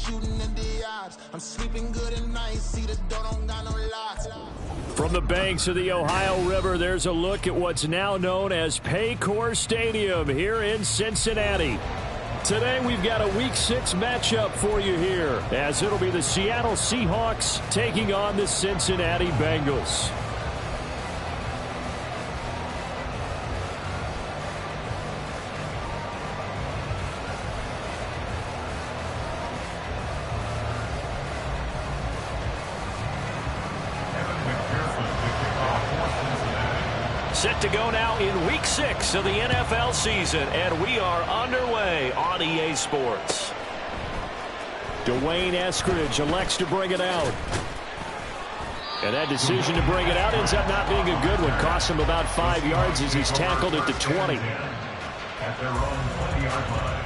shooting in the odds. I'm sleeping good at night, see the door don't got no locks. From the banks of the Ohio River, there's a look at what's now known as Paycor Stadium here in Cincinnati. Today we've got a Week 6 matchup for you here, as it'll be the Seattle Seahawks taking on the Cincinnati Bengals. Set to go now in Week 6 of the NFL season, and we are underway on EA Sports. Dwayne Eskridge elects to bring it out. And that decision to bring it out ends up not being a good one. Costs him about 5 yards as he's tackled at the 20. At their own 20-yard line.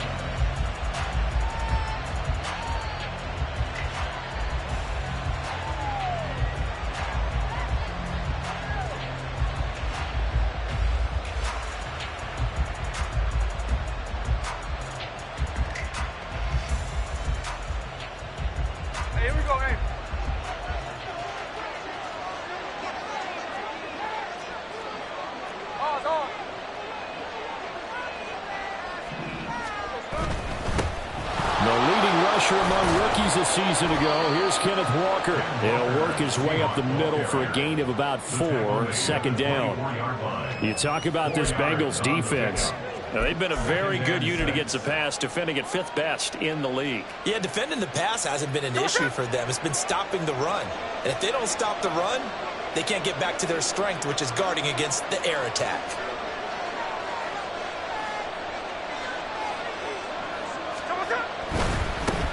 A season ago, here's Kenneth Walker. He'll work his way up the middle for a gain of about 4, second down. You talk about this Bengals defense. Now, they've been a very good unit against the pass, defending at 5th best in the league. Yeah, defending the pass hasn't been an issue for them. It's been stopping the run. And if they don't stop the run, they can't get back to their strength, which is guarding against the air attack.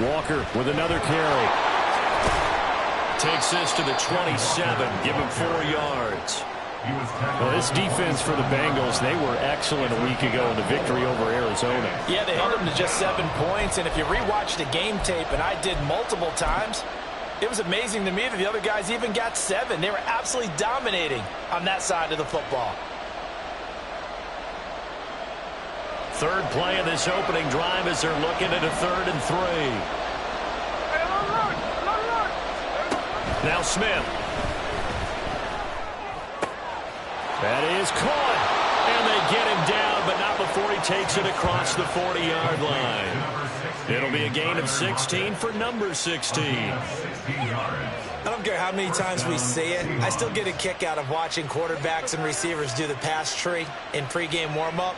Walker with another carry. Takes this to the 27. Give him 4 yards. Well, this defense for the Bengals, they were excellent a week ago in the victory over Arizona. Yeah, they held them to just 7 points. And if you rewatch the game tape, and I did multiple times, it was amazing to me that the other guys even got 7. They were absolutely dominating on that side of the football. Third play of this opening drive as they're looking at a 3rd and 3. Now Smith. That is caught. And they get him down, but not before he takes it across the 40-yard line. It'll be a gain of 16 for number 16. I don't care how many times we see it. I still get a kick out of watching quarterbacks and receivers do the pass tree in pregame warm-up.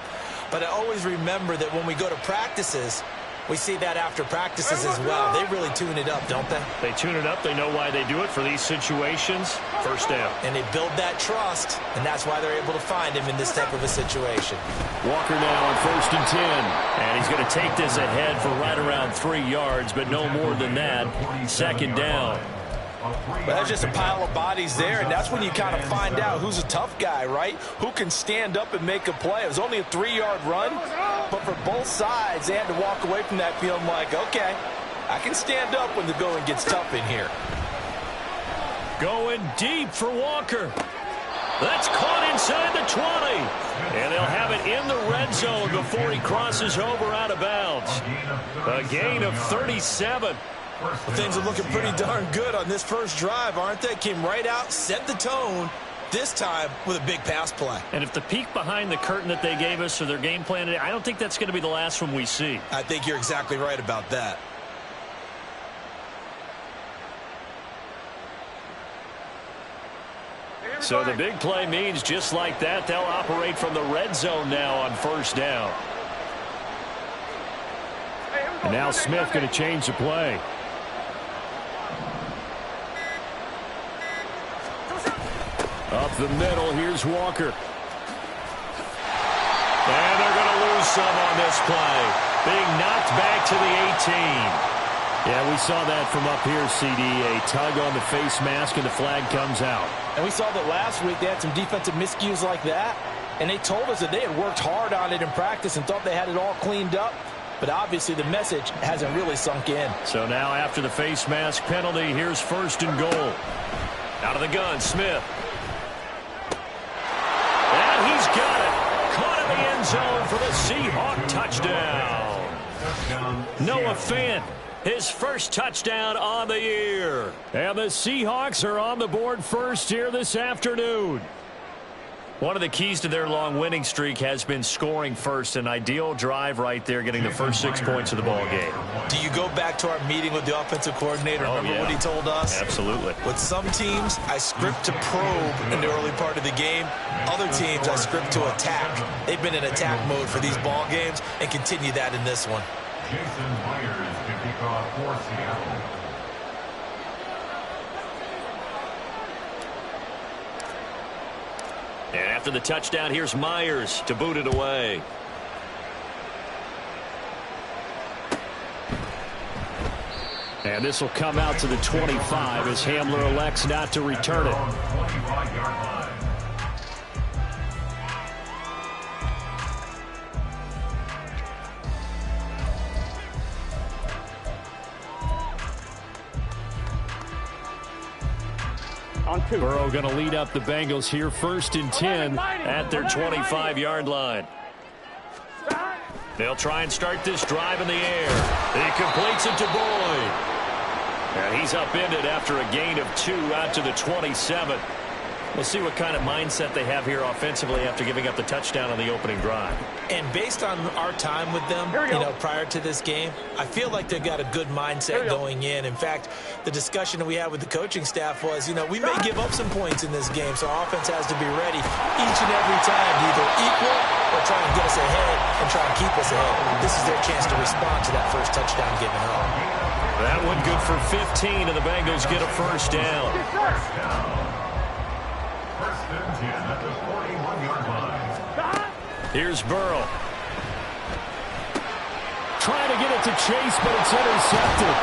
But I always remember that when we go to practices, we see that after practices as well. They really tune it up, don't they? They tune it up. They know why they do it for these situations. First down. And they build that trust, and that's why they're able to find him in this type of a situation. Walker now on 1st and 10. And he's going to take this ahead for right around 3 yards, but no more than that. Second down. But there's just a pile of bodies there, and that's when you kind of find out who's a tough guy, right? Who can stand up and make a play. It was only a 3-yard run, but for both sides, they had to walk away from that feeling like, okay, I can stand up when the going gets tough in here. Going deep for Walker. That's caught inside the 20. And they'll have it in the red zone before he crosses over out of bounds. A gain of 37. Well, things are looking pretty darn good on this first drive, aren't they? Came right out, set the tone, this time with a big pass play. And if the peek behind the curtain that they gave us or their game plan today, I don't think that's going to be the last one we see. I think you're exactly right about that. So the big play means just like that, they'll operate from the red zone now on 1st down. And now Smith going to change the play. Up the middle, here's Walker. And they're going to lose some on this play. Being knocked back to the 18. Yeah, we saw that from up here, CD. A tug on the face mask, and the flag comes out. And we saw that last week they had some defensive miscues like that. And they told us that they had worked hard on it in practice and thought they had it all cleaned up. But obviously the message hasn't really sunk in. So now after the face mask penalty, here's 1st and goal. Out of the gun, Smith. And he's got it. Caught in the end zone for the Seahawk touchdown. Noah Fant his first touchdown on the year. And the Seahawks are on the board first here this afternoon. One of the keys to their long winning streak has been scoring first. An ideal drive right there, getting the first 6 points of the ball game. Do you go back to our meeting with the offensive coordinator? Remember what he told us? Absolutely. With some teams, I script to probe in the early part of the game. Other teams, I script to attack. They've been in attack mode for these ball games and continue that in this one. Jason Myers to kick off for Seattle. And after the touchdown, here's Myers to boot it away. And this will come out to the 25 as Hamler elects not to return it. 25-yard line. Burrow going to lead up the Bengals here, 1st and 10 at their 25-yard line. They'll try and start this drive in the air. He completes it to Boyd. And he's upended after a gain of 2 out to the 27. We'll see what kind of mindset they have here offensively after giving up the touchdown on the opening drive. And based on our time with them, prior to this game, I feel like they've got a good mindset going in. In fact, the discussion that we had with the coaching staff was, we may give up some points in this game, so our offense has to be ready each and every time to either equal or try and get us ahead and try and keep us ahead. This is their chance to respond to that first touchdown given up. That one good for 15, and the Bengals get a first down. First and 10 at the 41-yard line. Here's Burrow. Trying to get it to Chase, but it's intercepted.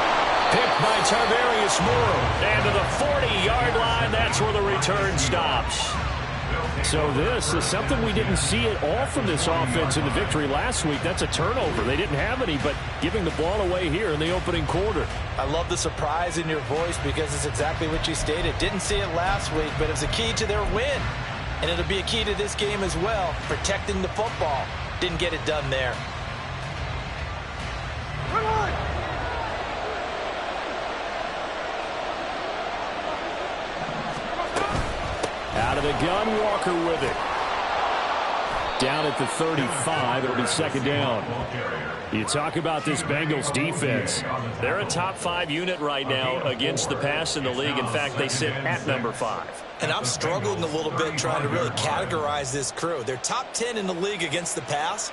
Picked by Tarvarius Moore. And to the 40-yard line, that's where the return stops. So this is something we didn't see at all from this offense in the victory last week. That's a turnover. They didn't have any, but giving the ball away here in the opening quarter. I love the surprise in your voice because it's exactly what you stated. Didn't see it last week, but it was a key to their win. And it'll be a key to this game as well, protecting the football. Didn't get it done there. Out of the gun, Walker with it. Down at the 35, it'll be second down. You talk about this Bengals defense. They're a top 5 unit right now against the pass in the league. In fact, they sit at number 5. And I'm struggling a little bit trying to really categorize this crew. They're top 10 in the league against the pass,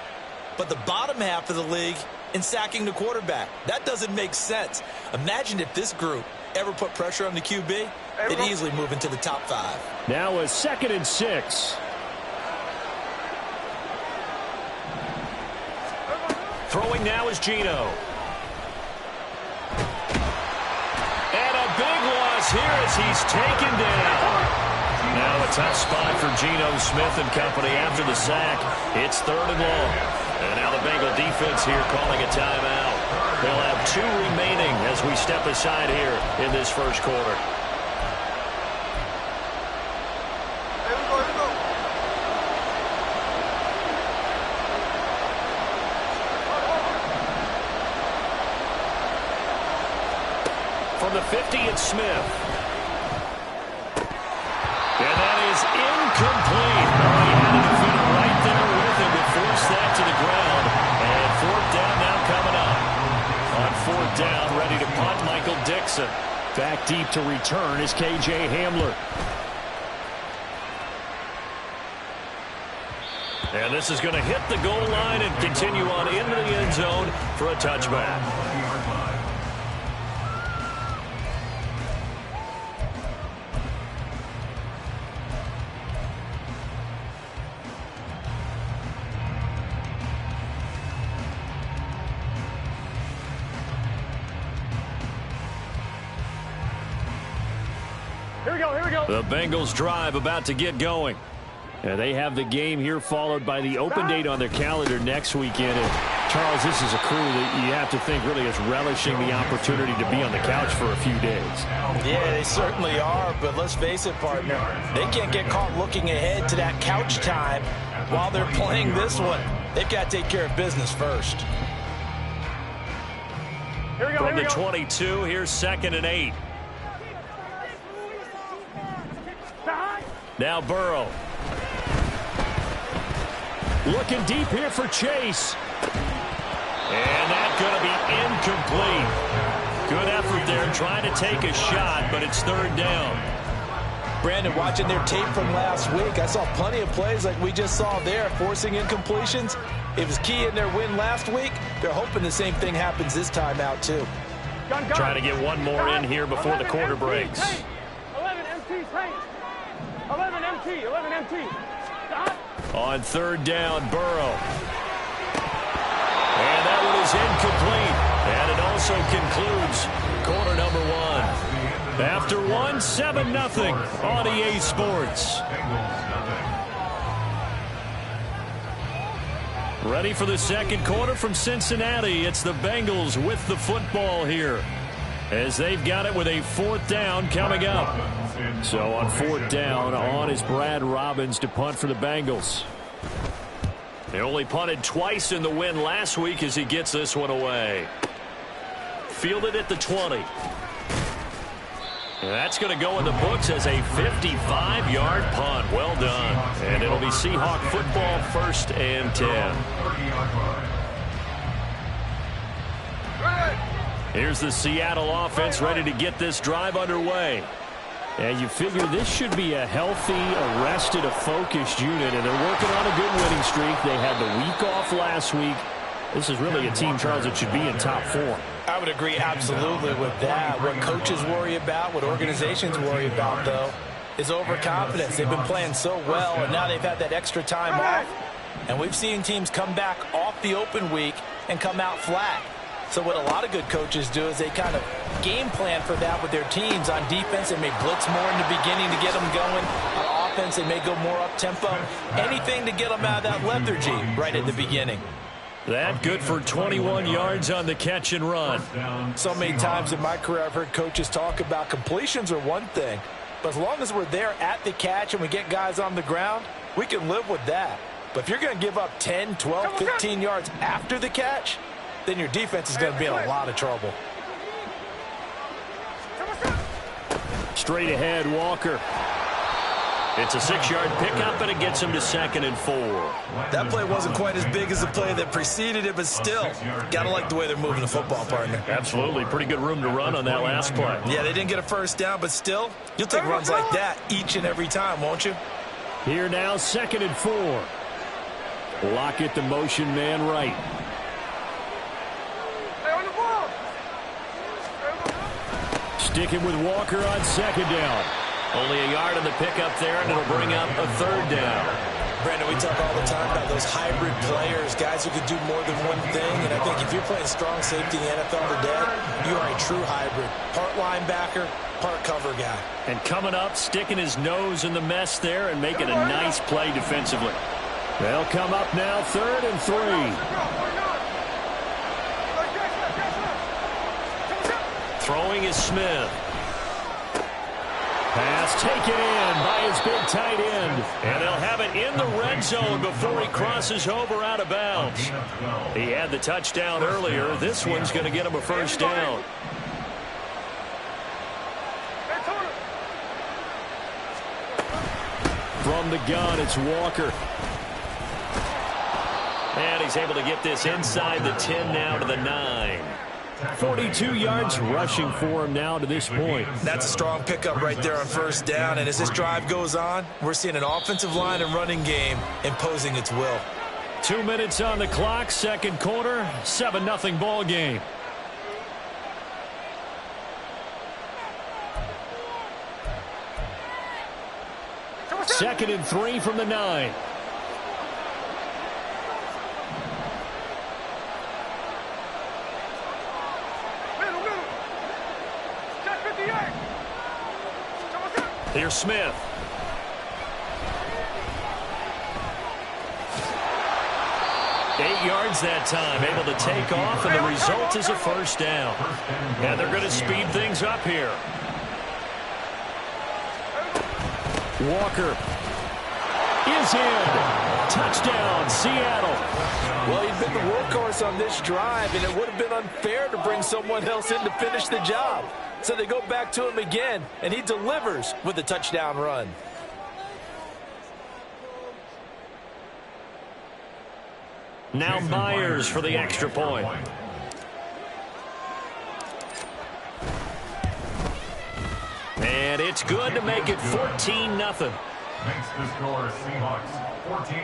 but the bottom half of the league in sacking the quarterback. That doesn't make sense. Imagine if this group ever put pressure on the QB, they'd easily move into the top 5. Now a 2nd and 6. Throwing now is Geno. And a big loss here as he's taken down. Now a tough spot for Geno Smith and company after the sack. It's 3rd and long. And now the Bengal defense here calling a timeout. They'll have 2 remaining as we step aside here in this first quarter. From the 50, it's Smith. And that is incomplete. Oh, he had a defender right there with him to force that to the ground. And 4th down now coming up. On 4th down, ready to punt, Michael Dixon. Back deep to return is K.J. Hamler. And this is going to hit the goal line and continue on into the end zone for a touchback. The Bengals drive about to get going. They have the game here followed by the open date on their calendar next weekend. And Charles, this is a crew that you have to think really is relishing the opportunity to be on the couch for a few days. Yeah, they certainly are, but let's face it, partner. They can't get caught looking ahead to that couch time while they're playing this one. They've got to take care of business first. From the 22, here's 2nd and 8. Now Burrow. Looking deep here for Chase. And that's going to be incomplete. Good effort there trying to take a shot, but it's 3rd down. Brandon, watching their tape from last week, I saw plenty of plays like we just saw there, forcing incompletions. It was key in their win last week. They're hoping the same thing happens this time out, too. Trying to get one more in here before the quarter breaks. 11 MT, 11 MT, 11 MT. On 3rd down, Burrow. And that one is incomplete. And it also concludes quarter number 1. After 1, 7-0 on EA Sports. Ready for the second quarter from Cincinnati. It's the Bengals with the football here, as they've got it with a 4th down coming up. So on 4th down, on is Brad Robbins to punt for the Bengals. They only punted twice in the win last week as he gets this one away. Fielded at the 20. And that's going to go in the books as a 55-yard punt. Well done. And it'll be Seahawk football, 1st and 10. Here's the Seattle offense ready to get this drive underway. And you figure this should be a healthy, arrested, a focused unit, and they're working on a good winning streak. They had the week off last week. This is really a team, Charles, that should be in top 4. I would agree absolutely with that. What coaches worry about, what organizations worry about, though, is overconfidence. They've been playing so well, and now they've had that extra time off. And we've seen teams come back off the open week and come out flat. So what a lot of good coaches do is they kind of game plan for that with their teams. On defense, they may blitz more in the beginning to get them going. On offense, they may go more up-tempo. Anything to get them out of that lethargy right at the beginning. That good for 21 yards on the catch and run. So many times in my career I've heard coaches talk about completions are one thing, but as long as we're there at the catch and we get guys on the ground, we can live with that. But if you're going to give up 10, 12, 15 yards after the catch, then your defense is going to be in a lot of trouble. Straight ahead, Walker. It's a 6-yard pickup, and it gets him to 2nd and 4. That play wasn't quite as big as the play that preceded it, but still, got to like the way they're moving the football, partner. Absolutely. Pretty good room to run on that last play. Yeah, they didn't get a 1st down, but still, you'll take runs like that each and every time, won't you? Here now, 2nd and 4. Lockett, the motion man right. Sticking with Walker on 2nd down. Only a yard on the pickup there, and it'll bring up a 3rd down. Brandon, we talk all the time about those hybrid players, guys who could do more than one thing. And I think if you're playing strong safety in the NFL today, you are a true hybrid. Part linebacker, part cover guy. And coming up, sticking his nose in the mess there and making a nice play defensively. They'll come up now, 3rd and 3. Throwing is Smith. Pass taken in by his big tight end. And they'll have it in the red zone before he crosses over out of bounds. He had the touchdown earlier. This one's going to get him a 1st down. From the gun, it's Walker. And he's able to get this inside the 10 now to the 9. 42 yards rushing for him now to this point. That's a strong pickup right there on 1st down. And as this drive goes on, we're seeing an offensive line and running game imposing its will. 2 minutes on the clock, 2nd quarter, 7-0 ball game. Second and 3 from the 9. Here's Smith. Eight yards that time, able to take off, and the result is a 1st down. And they're going to speed things up here. Walker. is in. Touchdown, Seattle. Well, he'd been the workhorse on this drive, and it would have been unfair to bring someone else in to finish the job. So they go back to him again, and he delivers with a touchdown run. Now Myers for the extra point. And it's good to make it 14-0. Makes the score Seahawks 14,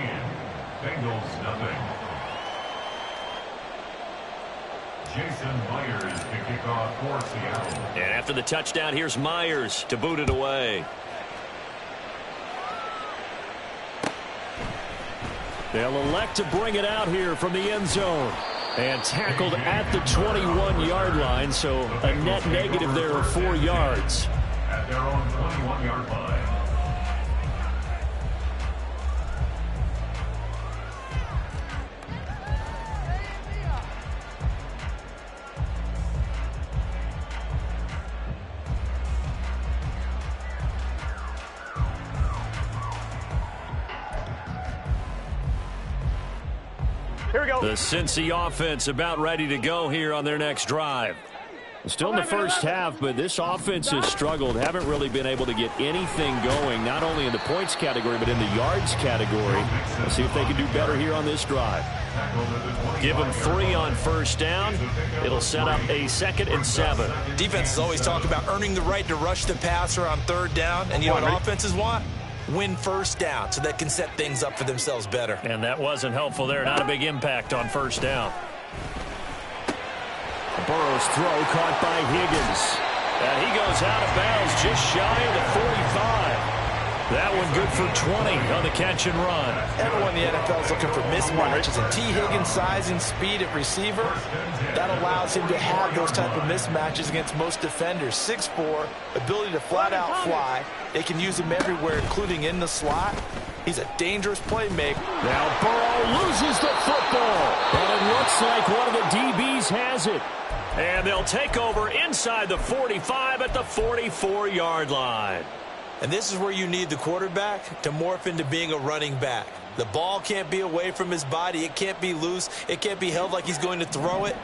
Bengals nothing. Jason Myers to kick off for Seattle. And after the touchdown, here's Myers to boot it away. They'll elect to bring it out here from the end zone. And tackled at the 21-yard line, so a net negative there of 4 yards. At their own 21-yard line. Here we go. The Cincy offense about ready to go here on their next drive. Still in the first half, but this offense has struggled. Haven't really been able to get anything going, not only in the points category, but in the yards category. Let's see if they can do better here on this drive. Give them 3 on first down. It'll set up a 2nd and 7. Defenses always talk about earning the right to rush the passer on 3rd down. And you know what offenses want? Win first down so they can set things up for themselves better. And that wasn't helpful there. Not a big impact on first down. Burrow's throw caught by Higgins. And he goes out of bounds just shy of the 45. That one good for 20 on the catch and run. Everyone in the NFL is looking for mismatches, and T. Higgins' size and speed at receiver, that allows him to have those type of mismatches against most defenders. 6'4", ability to flat-out fly. They can use him everywhere, including in the slot. He's a dangerous playmaker. Now Burrow loses the football, but it looks like one of the DBs has it. And they'll take over inside the 45 at the 44-yard line. And this is where you need the quarterback to morph into being a running back. The ball can't be away from his body. It can't be loose. It can't be held like he's going to throw it.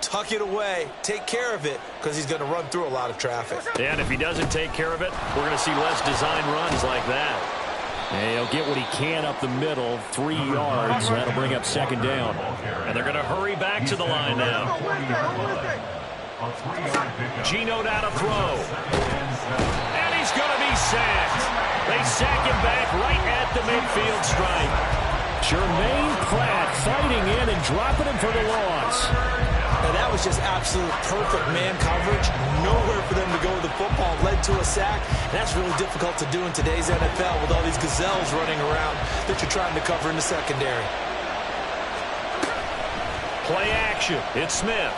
Tuck it away. Take care of it because he's going to run through a lot of traffic. And if he doesn't take care of it, we're going to see less design runs like that. And he'll get what he can up the middle, 3 yards. That'll bring up 2nd down. And they're going to hurry back to the line now. Geno down to throw. And he's going to be sacked. They sack him back right at the midfield stripe. Jermaine Pratt fighting in and dropping him for the loss. And that was just absolute perfect man coverage. Nowhere for them to go with the football. Led to a sack. And that's really difficult to do in today's NFL with all these gazelles running around that you're trying to cover in the secondary. Play action. It's Smith.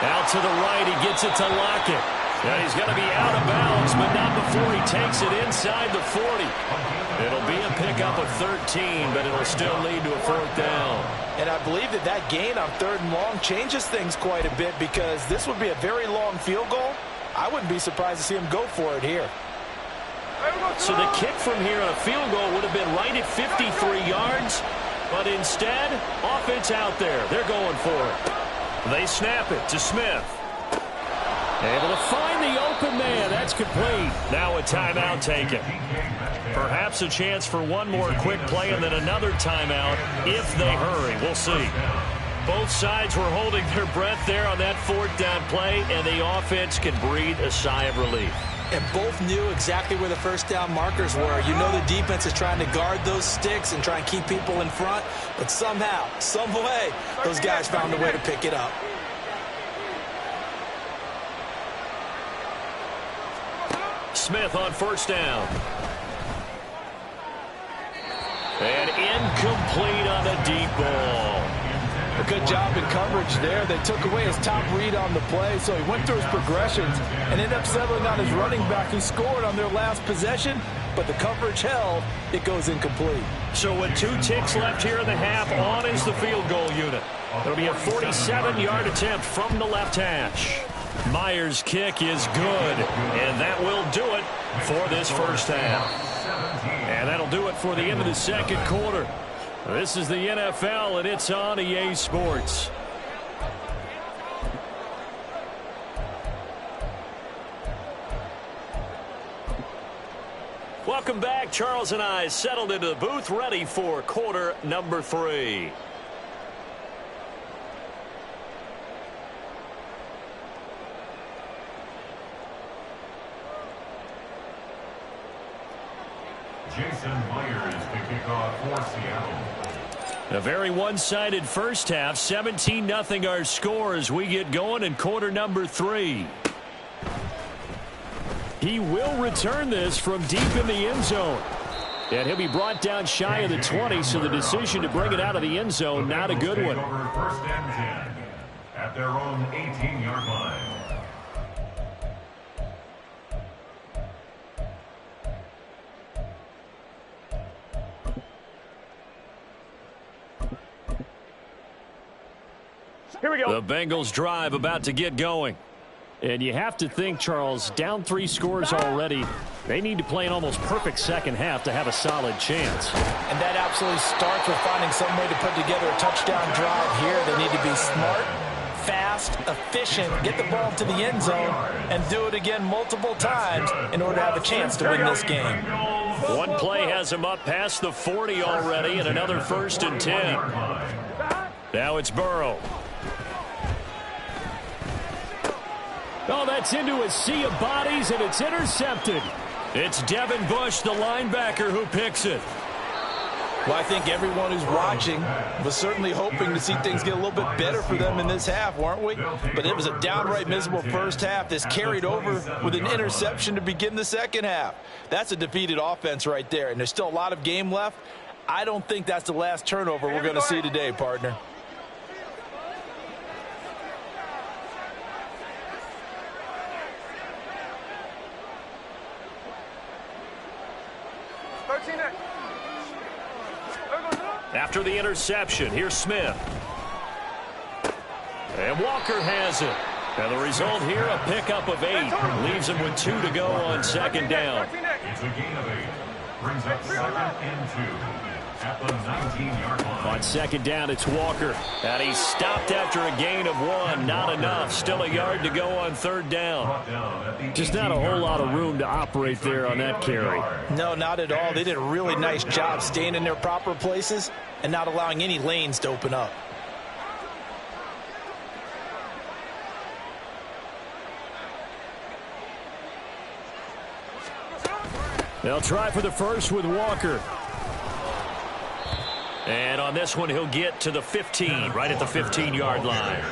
Out to the right. He gets it to Lockett. Now he's going to be out of bounds, but not before he takes it inside the 40. It'll be a pickup of 13, but it'll still lead to a 4th down. And I believe that gain on 3rd and long changes things quite a bit because this would be a very long field goal. I wouldn't be surprised to see him go for it here. So the kick from here on a field goal would have been right at 53 yards, but instead, offense out there. They're going for it. They snap it to Smith. Able to find the open man. That's complete. Now a timeout taken. Perhaps a chance for one more quick play and then another timeout if they hurry. We'll see. Both sides were holding their breath there on that 4th down play, and the offense can breathe a sigh of relief. And both knew exactly where the first down markers were. You know the defense is trying to guard those sticks and try and keep people in front, but somehow, some way, those guys found a way to pick it up. Smith on first down. And incomplete on the deep ball. A good job in coverage there. They took away his top read on the play, so he went through his progressions and ended up settling on his running back who scored on their last possession, but the coverage held. It goes incomplete. So with 2 ticks left here in the half, on is the field goal unit. It'll be a 47-yard attempt from the left hash. Myers' kick is good, and that will do it for this first half. that'll do it for the end of the second quarter. This is the NFL, and it's on EA Sports. Welcome back. Charles and I settled into the booth, ready for quarter number 3. Jason Myers to kick off for Seattle. A very one-sided first half. 17-0 our score as we get going in quarter number 3. He will return this from deep in the end zone. And he'll be brought down shy of the 20, so the decision to bring it out of the end zone, not a good one. Over first and 10 at their own 18-yard line. Here we go. The Bengals drive about to get going. And you have to think, Charles, down 3 scores already. They need to play an almost perfect second half to have a solid chance. And that absolutely starts with finding some way to put together a touchdown drive here. They need to be smart, fast, efficient, get the ball to the end zone, and do it again multiple times in order to have a chance to win this game. One play has him up past the 40 already, and another 1st and 10. Now it's Burrow. Oh, that's into a sea of bodies, and it's intercepted. It's Devin Bush, the linebacker, who picks it. Well, I think everyone who's watching was certainly hoping to see things get a little bit better for them in this half, weren't we? But it was a downright miserable first half. This carried over with an interception to begin the second half. That's a defeated offense right there, and there's still a lot of game left. I don't think that's the last turnover we're going to see today, partner. After the interception, here's Smith. And Walker has it. And the result here, a pickup of 8. Leaves him with 2 to go on second down. It's a gain of 8. Brings up 2nd and 2 at the 19-yard line. On second down, it's Walker. And he's stopped after a gain of 1. Not enough. Still a yard to go on third down. Just not a whole lot of room to operate there on that carry. No, not at all. They did a really nice job staying in their proper places and not allowing any lanes to open up. They'll try for the first with Walker. And on this one, he'll get to the 15, right at the 15-yard line.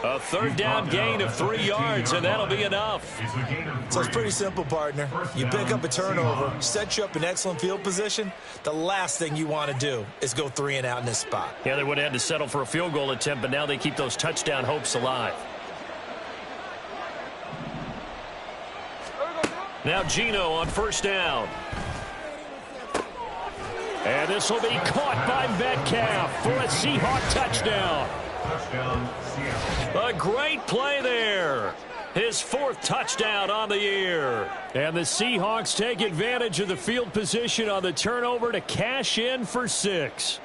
A third down gain of 3 yards, and that'll be enough. So it's pretty simple, partner. You pick up a turnover, set you up in excellent field position. The last thing you want to do is go 3 and out in this spot. Yeah, they would have had to settle for a field goal attempt, but now they keep those touchdown hopes alive. Now Geno on first down. And this will be caught by Metcalf for a Seahawk touchdown. Touchdown, Seattle. A great play there. His 4th touchdown on the year. And the Seahawks take advantage of the field position on the turnover to cash in for 6.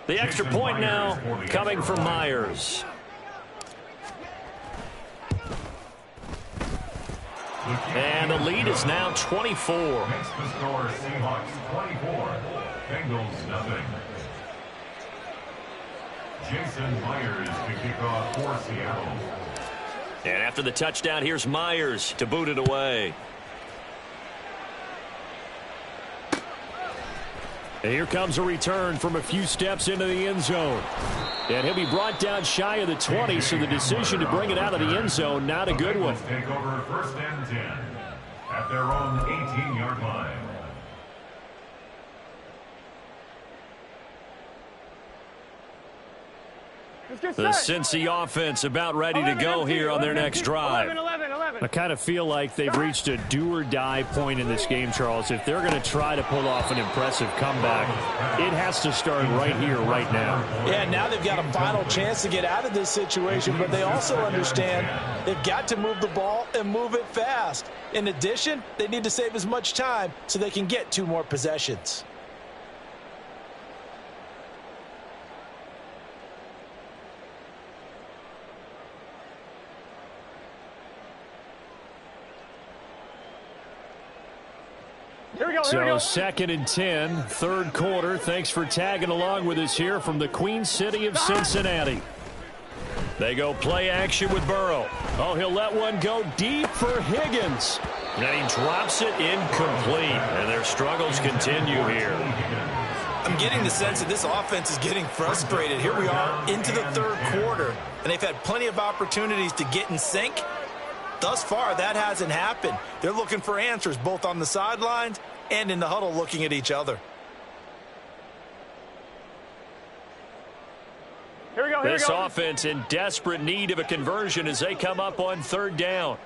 The extra point now coming from Myers. And the lead is now 24. Makes the score Seahawks 24. Bengals nothing. Jason Myers to kick off for Seattle. And after the touchdown, here's Myers to boot it away. And here comes a return from a few steps into the end zone. And he'll be brought down shy of the 20, so the decision to bring it out of the end zone, not a good one. Take over first and 10 at their own 18-yard line. The Cincy offense about ready to go here on their next drive. 11. I kind of feel like they've reached a do-or-die point in this game, Charles. If they're going to try to pull off an impressive comeback, it has to start right here, right now. Yeah, now they've got a final chance to get out of this situation, but they also understand they've got to move the ball and move it fast. In addition, they need to save as much time so they can get 2 more possessions. Here we go, so here we go. 2nd and 10, third quarter. Thanks for tagging along with us here from the Queen City of Cincinnati. They go play action with Burrow. Oh, he'll let one go deep for Higgins. And he drops it incomplete. And their struggles continue here. I'm getting the sense that this offense is getting frustrated. Here we are into the third quarter, and they've had plenty of opportunities to get in sync. Thus far, that hasn't happened. They're looking for answers both on the sidelines and in the huddle looking at each other. Here we go, here This we go. offense in desperate need of a conversion as they come up on 3rd down.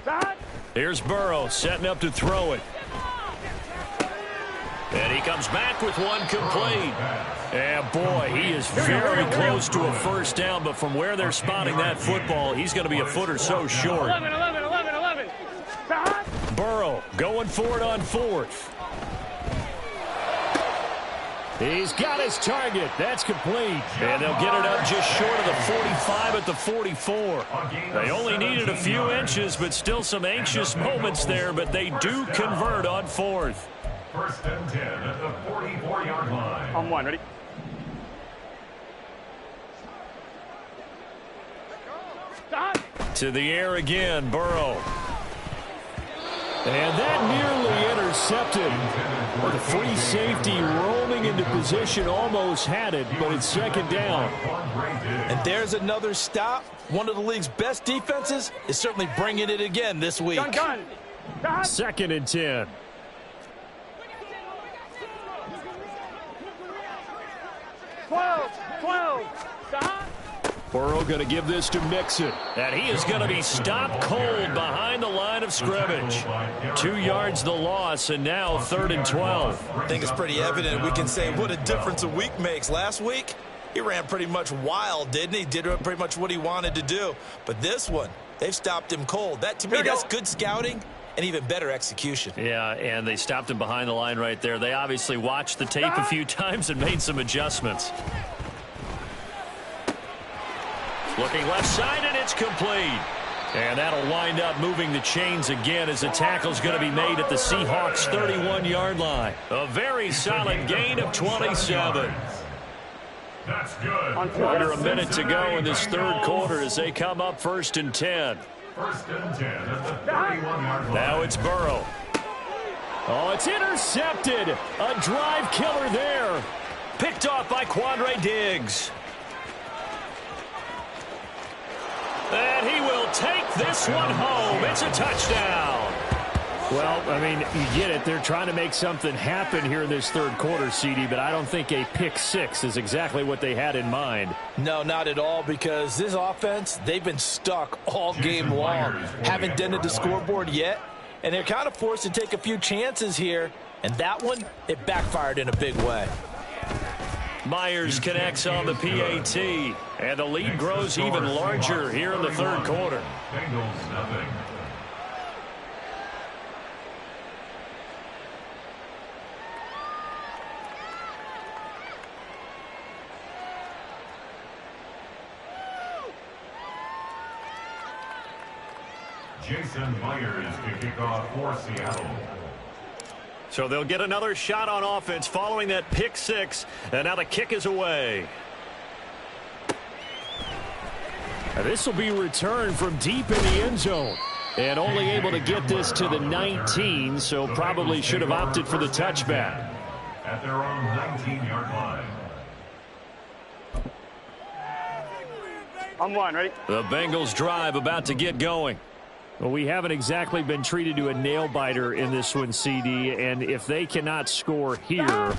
Stop. Here's Burrow setting up to throw it. And he comes back with one complete. And boy, he is very close to a first down, but from where they're spotting that football, he's going to be a foot or so short. 11. Stop. Burrow going for it on 4th. He's got his target. That's complete. And they'll get it up just short of the 45 at the 44. They only needed a few inches, but still some anxious moments there, but they do convert on 4th. 1st and 10 at the 44-yard line. On 1, ready? Stop. To the air again, Burrow. And that nearly intercepted. The free safety roaming into position almost had it, but it's 2nd down. And there's another stop. One of the league's best defenses is certainly bringing it again this week. Gun. Stop. 2nd and 10. 12. Stop. Burrow going to give this to Mixon. And he is going to be stopped cold behind the line of scrimmage. 2 yards the loss, and now 3rd and 12. I think it's pretty evident we can say what a difference a week makes. Last week, he ran pretty much wild, didn't he? Did pretty much what he wanted to do. But this one, they've stopped him cold. That, to me, that's good scouting and even better execution. Yeah, and they stopped him behind the line right there. They obviously watched the tape a few times and made some adjustments. Looking left side, and it's complete. And that'll wind up moving the chains again as the tackle's going to be made at the Seahawks' 31-yard line. A very solid gain of 27. That's good. Under a minute to go in this third quarter as they come up 1st and 10. 1st and 10 at the 31-yard line. Now it's Burrow. Oh, it's intercepted. A drive killer there. Picked off by Quandre Diggs. And he will take this one home. It's a touchdown. Well, I mean, you get it. They're trying to make something happen here in this third quarter, CD, but I don't think a pick six is exactly what they had in mind. No, not at all, because this offense, they've been stuck all game long. Haven't dented the scoreboard yet, and they're kind of forced to take a few chances here, and that one, it backfired in a big way. Myers connects on the PAT, and the lead grows even larger here in the third quarter. Bengals nothing. Jason Myers to kick off for Seattle. So they'll get another shot on offense following that pick six, and now the kick is away. This will be returned from deep in the end zone, and only able to get this to the 19, so probably should have opted for the touchback. At their own 19-yard line. On one, ready? The Bengals drive about to get going. Well, we haven't exactly been treated to a nail-biter in this one, CD, and if they cannot score here,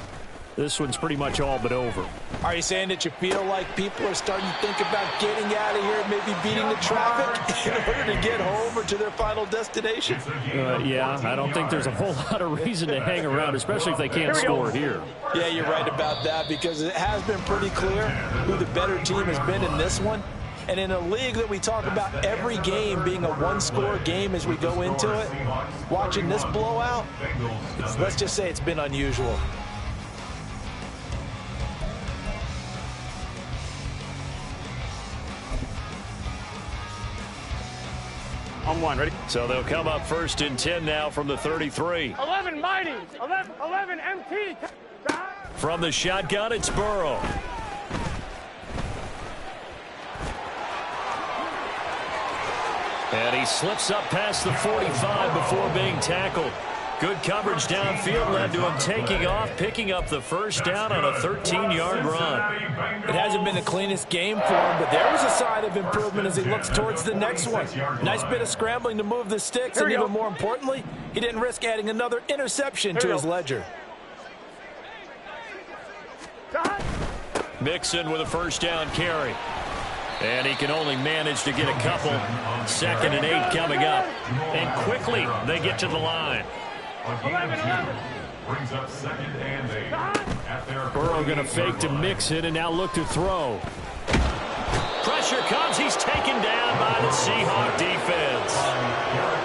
this one's pretty much all but over. Are you saying that you feel like people are starting to think about getting out of here and maybe beating the traffic in order to get home or to their final destination? Yeah, I don't think there's a whole lot of reason to hang around, especially if they can't score here. Yeah, you're right about that, because it has been pretty clear who the better team has been in this one. And in a league that we talk about every game being a one-score game as we go into it, watching this blowout, let's just say it's been unusual. On one, ready? So they'll come up 1st and 10 now from the 33. 11 mighty, 11 MT. From the shotgun, it's Burrow. And he slips up past the 45 before being tackled. Good coverage downfield led to him taking off, picking up the first down on a 13-yard run. It hasn't been the cleanest game for him, but there was a sign of improvement as he looks towards the next one. Nice bit of scrambling to move the sticks, and even more importantly, he didn't risk adding another interception to his ledger. Mixon with a first down carry. And he can only manage to get a couple. 2nd and 8 coming up. And quickly they get to the line. Brings up 2nd and 8. Burrow going to fake to Mixon and now look to throw. Pressure comes. He's taken down by the Seahawk defense.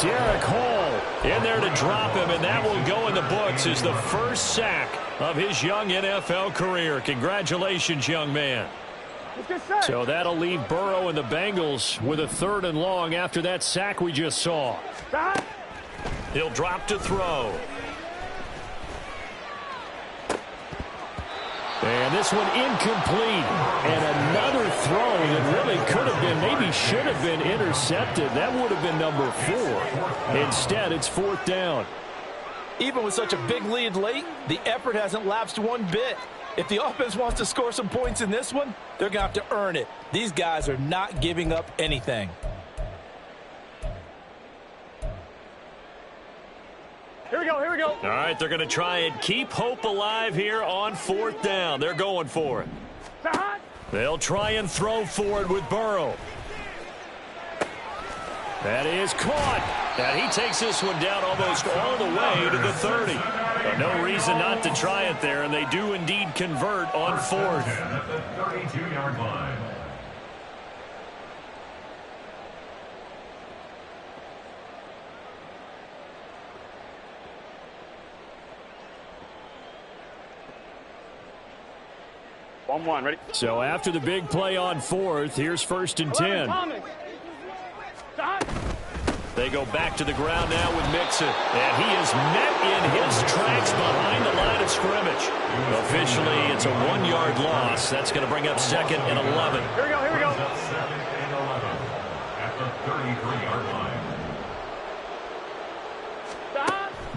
Derek Hall in there to drop him, and that will go in the books as the first sack of his young NFL career. Congratulations, young man. So that'll leave Burrow and the Bengals with a 3rd and long after that sack we just saw. He'll drop to throw. And this one incomplete. And another throw that really could have been, maybe should have been intercepted. That would have been number 4. Instead, it's 4th down. Even with such a big lead late, the effort hasn't lapsed one bit. If the offense wants to score some points in this one, they're going to have to earn it. These guys are not giving up anything. Here we go, here we go. All right, they're going to try and keep hope alive here on 4th down. They're going for it. They'll try and throw for it with Burrow. That is caught. And he takes this one down almost all the way to the 30. But no reason not to try it there, and they do indeed convert on 4th. At the 32-yard line. On one, ready? So after the big play on 4th, here's 1st and 10. They go back to the ground now with Mixon. And he is met in his tracks behind the line of scrimmage. Officially, it's a 1-yard loss. That's going to bring up 2nd and 11. Here we go, here we go. 2nd and 11 at the 33-yard line.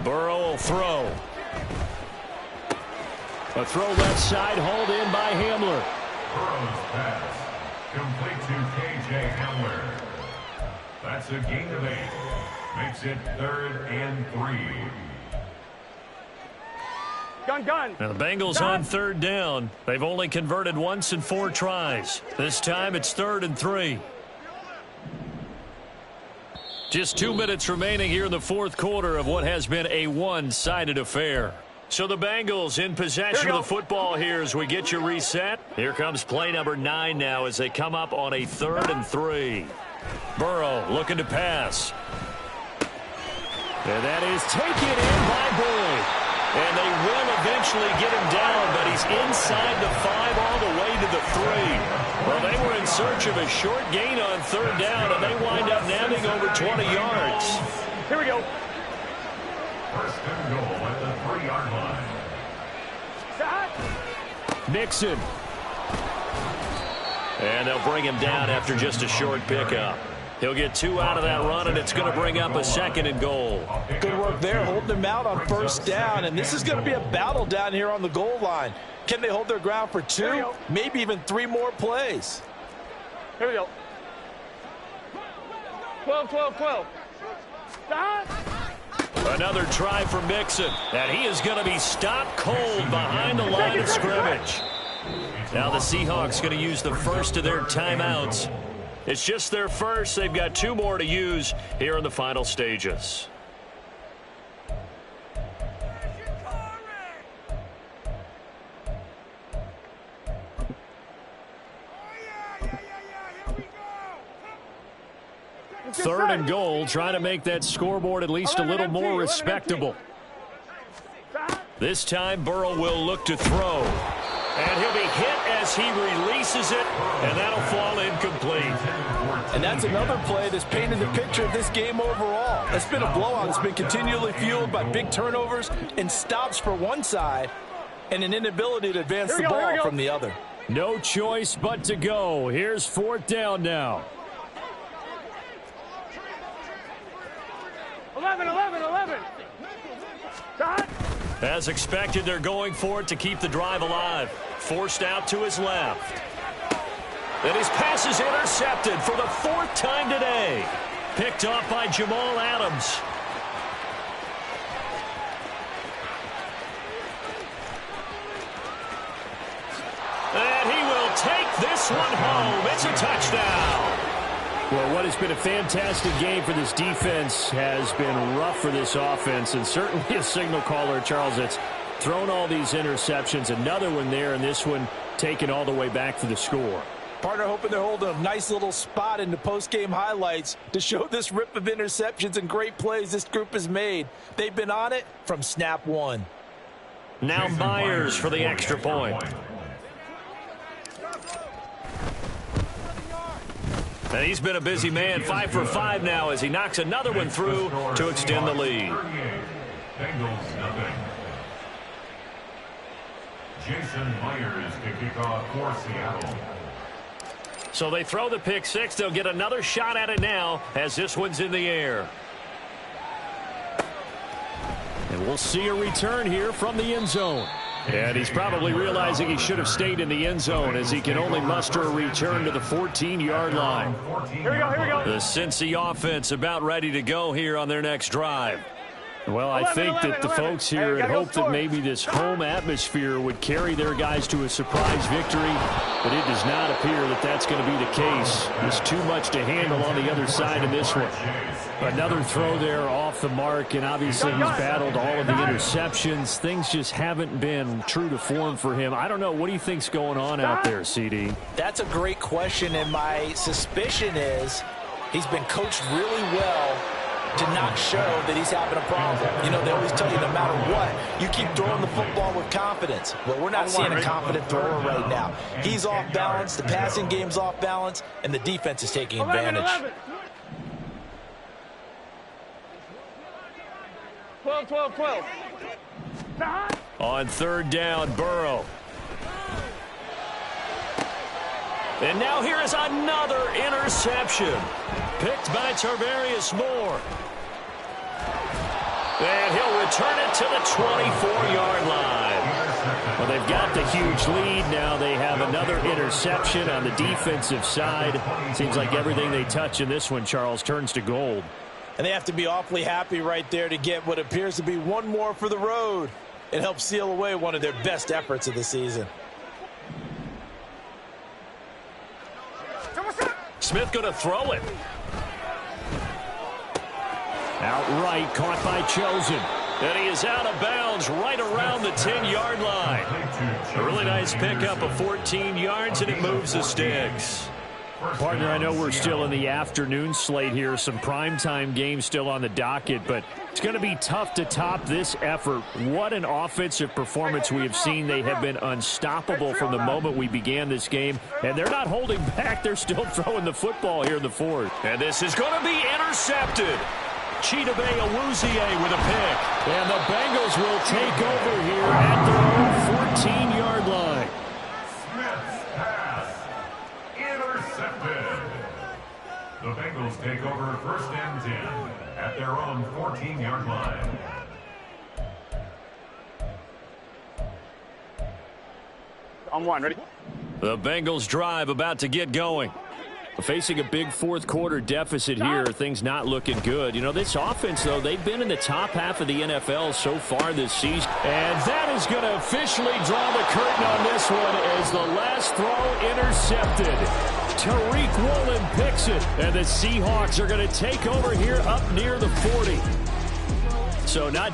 Burrow will throw. A throw left side, hauled in by Hamler. Burrow's pass complete to K.J. Hamler. That's a gain of 8. Makes it 3rd and 3. Gun. Now the Bengals on 3rd down. They've only converted once in 4 tries. This time it's 3rd and 3. Just 2 minutes remaining here in the 4th quarter of what has been a one-sided affair. So the Bengals in possession of the football here as we get you reset. Here comes play number 9 now as they come up on a 3rd and 3. Burrow looking to pass. And that is taken in by Boyd. And they will eventually get him down, but he's inside the 5 all the way to the 3. Well, they were in search of a short gain on 3rd down, and they wind up nabbing over 20 yards. Here we go. 1st and goal at the 3-yard line. Mixon. And they'll bring him down after just a short pickup. He'll get 2 out of that run, and it's going to bring up a 2nd and goal. Good work there, holding him out on 1st down, and this is going to be a battle down here on the goal line. Can they hold their ground for 2, maybe even 3 more plays? Here we go. 12. Another try for Mixon, and he is going to be stopped cold behind the line of scrimmage. Now the Seahawks going to use the first of their timeouts. It's just their first. They've got 2 more to use here in the final stages. Third and goal, trying to make that scoreboard at least a little more respectable. This time, Burrow will look to throw. And he'll be hit as he releases it, and that'll fall incomplete. And that's another play that's painted the picture of this game overall. It's been a blowout. It's been continually fueled by big turnovers and stops for one side and an inability to advance the ball from the other. No choice but to go. Here's 4th down now. 11. Shot. As expected, they're going for it to keep the drive alive. Forced out to his left. And his pass is intercepted for the 4th time today. Picked off by Jamal Adams. And he will take this one home. It's a touchdown. Well, what has been a fantastic game for this defense has been rough for this offense, and certainly a signal caller, Charles, that's thrown all these interceptions. Another one there, and this one taken all the way back for the score. Partner hoping they're holding a nice little spot in the post-game highlights to show this rip of interceptions and great plays this group has made. They've been on it from snap one. Now Myers for the extra point. And he's been a busy man, 5 for 5 now as he knocks another one through to extend the lead. Bengals nothing. Jason Myers to kick off for Seattle. So they throw the pick six. They'll get another shot at it now as this one's in the air. And we'll see a return here from the end zone. And he's probably realizing he should have stayed in the end zone as he can only muster a return to the 14-yard line. Here we go. The Cincy offense about ready to go here on their next drive. Well, I think that the folks here had hoped that maybe this home atmosphere would carry their guys to a surprise victory, but it does not appear that that's going to be the case. There's too much to handle on the other side of this one. Another throw there off the mark, and obviously he's battled all of the interceptions. Things just haven't been true to form for him. I don't know. What do you think's going on out there, CD? That's a great question, and my suspicion is he's been coached really well to not show that he's having a problem. You know, they always tell you no matter what, you keep throwing the football with confidence. Well, we're not seeing a confident thrower right now. He's off balance, the passing game's off balance, and the defense is taking advantage. 12. On third down, Burrow. And now here is another interception. Picked by Tarvarius Moore. And he'll return it to the 24-yard line. Well, they've got the huge lead. Now they have another interception on the defensive side. Seems like everything they touch in this one, Charles, turns to gold. And they have to be awfully happy right there to get what appears to be one more for the road. It helps seal away one of their best efforts of the season. Smith going to throw it. Outright caught by Chosen. And he is out of bounds right around the 10-yard line. A really nice pickup of 14 yards, and it moves the sticks. Partner, I know we're still in the afternoon slate here. Some primetime games still on the docket, but it's going to be tough to top this effort. What an offensive performance we have seen. They have been unstoppable from the moment we began this game, and they're not holding back. They're still throwing the football here in the fourth. And this is going to be intercepted. Chidobe Awuzie with a pick. And the Bengals will take over here at their own 14-yard line. Smith's pass intercepted. The Bengals take over first and 10 at their own 14-yard line. On one, ready? The Bengals drive about to get going. Facing a big fourth quarter deficit here, things not looking good. You know, this offense, though, they've been in the top half of the NFL so far this season. And that is going to officially draw the curtain on this one as the last throw intercepted. Tariq Woolen picks it, and the Seahawks are going to take over here up near the 40. So not